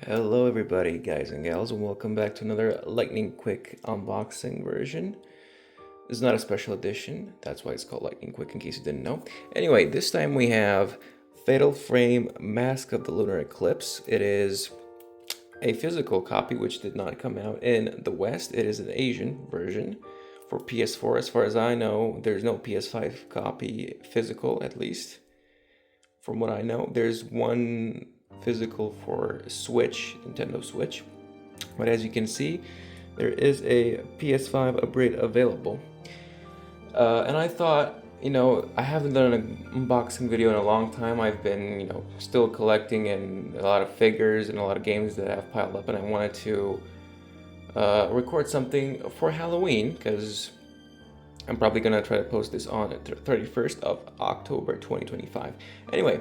Hello everybody guys and gals, and welcome back to another lightning quick unboxing version. This is not a special edition, that's why it's called lightning quick in case you didn't know. Anyway, this time we have Fatal Frame Mask of the Lunar Eclipse. It is a physical copy which did not come out in the West. It is an Asian version for PS4. As far as I know, there's no PS5 copy physical, at least from what I know. There's one physical for Switch, Nintendo Switch, but as you can see, there is a PS5 upgrade available. And I thought, I haven't done an unboxing video in a long time. I've been, still collecting and a lot of figures and a lot of games that have piled up, and I wanted to record something for Halloween because I'm probably gonna try to post this on the 31st of October 2025. Anyway,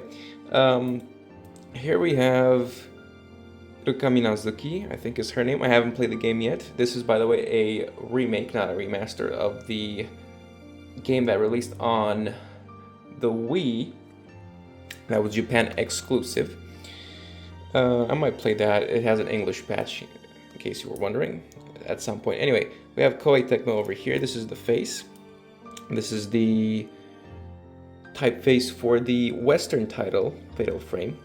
here we have Ruka Minazuki, I think is her name. I haven't played the game yet. This is, by the way, a remake, not a remaster, of the game that released on the Wii. That was Japan exclusive. I might play that. It has an English patch, in case you were wondering, at some point. Anyway, we have Koei Tecmo over here. This is the face. This is the typeface for the Western title, Fatal Frame.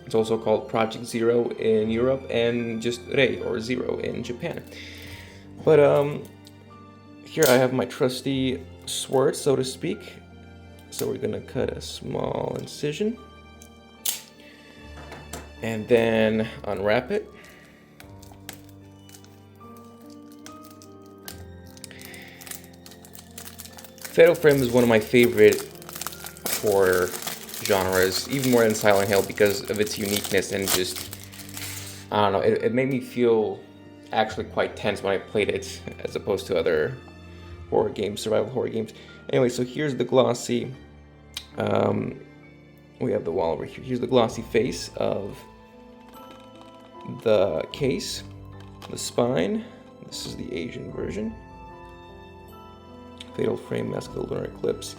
It's also called Project Zero in Europe and just Rei or Zero in Japan. But here I have my trusty sword, so to speak. So we're gonna cut a small incision and then unwrap it. Fatal Frame is one of my favorite horror genres, even more than Silent Hill, because of its uniqueness and just, I don't know, it made me feel actually quite tense when I played it, as opposed to other horror games, survival horror games. Anyway, so here's the glossy, we have the wall over here. Here's the glossy face of the case, the spine. This is the Asian version. Fatal Frame Mask of the Lunar Eclipse.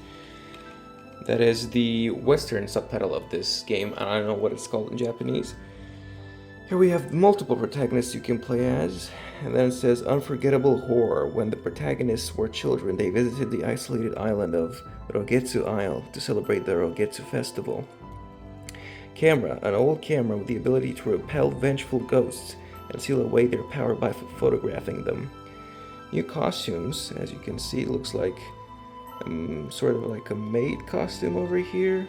That is the Western subtitle of this game, and I don't know what it's called in Japanese. Here we have multiple protagonists you can play as, and then it says unforgettable horror. When the protagonists were children, they visited the isolated island of Rogetsu Isle to celebrate the Rogetsu festival. Camera, an old camera with the ability to repel vengeful ghosts and seal away their power by photographing them. New costumes, as you can see, it looks like sort of like a maid costume over here.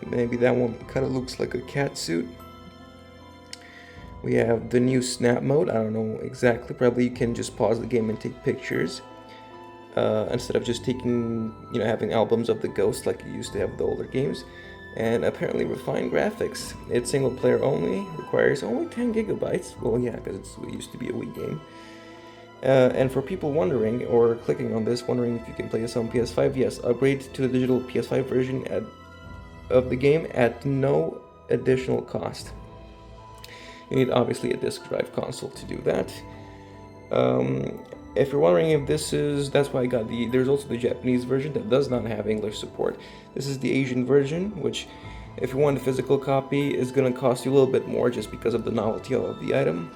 And maybe that one kind of looks like a cat suit. We have the new snap mode. I don't know exactly. Probably you can just pause the game and take pictures instead of just taking, having albums of the ghosts like you used to have with the older games. And apparently refined graphics. It's single player only. Requires only 10 gigabytes. Well, yeah, because it used to be a Wii game. And for people wondering, or clicking on this, wondering if you can play this on PS5, yes, upgrade to the digital PS5 version of the game at no additional cost. You need obviously a disk drive console to do that. If you're wondering if that's why I got there's also the Japanese version that does not have English support. This is the Asian version, which if you want a physical copy is going to cost you a little bit more just because of the novelty of the item.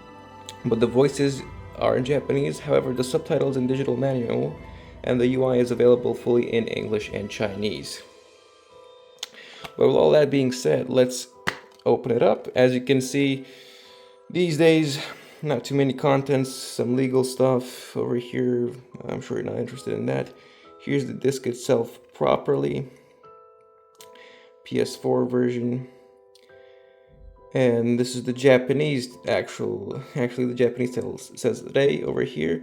But the voices are in Japanese, however the subtitles and digital manual and the UI is available fully in English and Chinese. But with all that being said, let's open it up. As you can see, these days, not too many contents, some legal stuff over here. I'm sure you're not interested in that. Here's the disc itself properly. PS4 version. And this is the Japanese actually the Japanese title says Rei over here.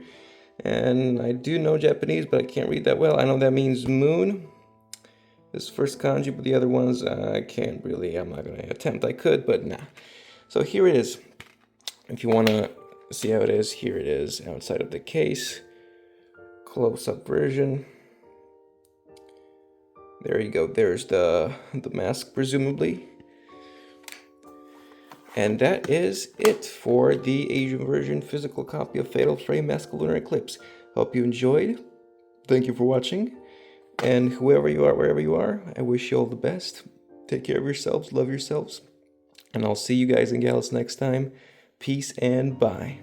And I do know Japanese, but I can't read that well. I know that means moon. This first kanji, but the other ones I can't really. I'm not going to attempt. I could, but nah. So here it is. If you want to see how it is, here it is outside of the case. Close-up version. There you go. There's the mask, presumably. And that is it for the Asian version physical copy of Fatal Frame Mask of Lunar Eclipse. Hope you enjoyed. Thank you for watching. And whoever you are, wherever you are, I wish you all the best. Take care of yourselves, love yourselves, And I'll see you guys and gals next time. Peace and bye.